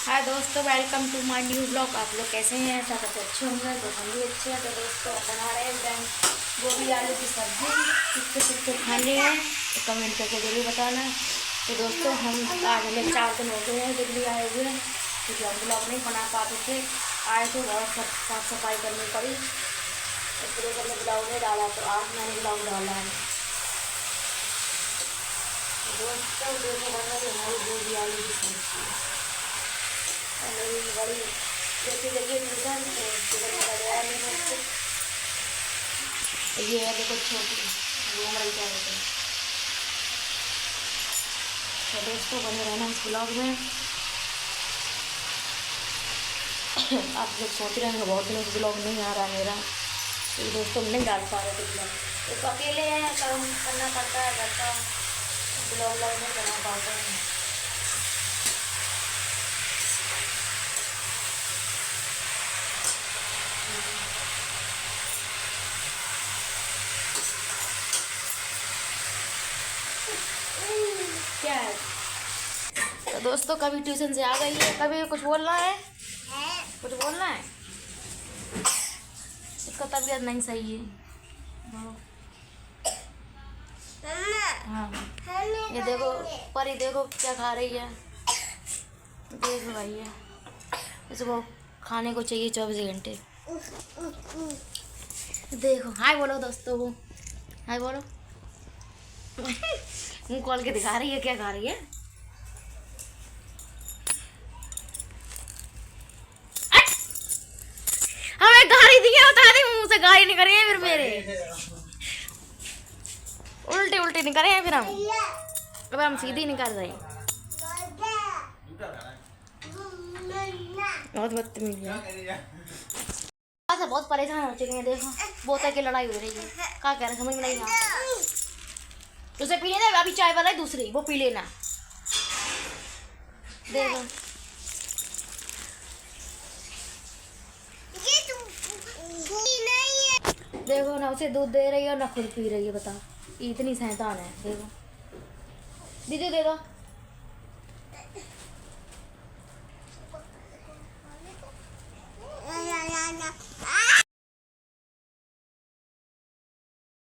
हाय दोस्तों, welcome to my new blog. आप लोग कैसे हैं? ऐसा करते अच्छे होंगे तो हम भी अच्छे हैं। तो दोस्तों बना रहे हैं गोभी आलू की सब्जी। किसके खाने हैं तो कमेंट करके जरूर बताना। तो दोस्तों हम आज हमें 4 दिन हो गए हैं दिल्ली आए हुए हैं, क्योंकि हम ब्लॉग नहीं बना पाते थे। आए तो बहुत साफ सफाई करनी पड़ी, इसलिए हमने ब्लॉग नहीं डाला। तो आज मैंने ब्लॉग डाला है। दोस्तों देखो बना रही हमारी गोभी आलू की सब्जी। मेरी बड़ी जैसी लगी ट्यूशन ये है, देखो छोटी घूम रही क्या होते हैं। तो दोस्तों बने रहना इस ब्लॉग में। आप लोग सोच रहे हैं बहुत दिनों से ब्लॉग नहीं आ रहा मेरा, तो दोस्तों नहीं डाल पा रहे थे ब्लॉग। तो अकेले हैं, काम करना पड़ता है घर का, ब्लॉग नहीं बना पाते हैं। क्या है? तो दोस्तों कभी ट्यूशन से आ गई है, कभी कुछ बोलना है, कुछ बोलना है। इसका तबीयत नहीं सही है। हाँ ये देखो परी, देखो क्या खा रही है। देखो भाई है, इसको खाने को चाहिए 24 घंटे। देखो हाय बोलो दोस्तों को, हाय बोलो। मुँह खोल के दिखा रही है क्या खा रही है। हमें गाड़ी दी है, बता दी मुँह से गाड़ी नहीं करें फिर मेरे उल्टे उल्टे नहीं करे हैं फिर हम। अब हम सीधी नहीं कर रहे। बहुत बदतमीज है। बहुत परेशान हो चुके हैं। देखो बोतल की लड़ाई हो रही है, क्या कह रहे समझ में नहीं आ रहा। उसे पी लेना, अभी चाय वाला है दूसरी, वो पी लेना। देखो देखो ना, उसे दूध दे रही है ना खुद पी रही है। बता इतनी शैतान है। देखो दीदी दे दो।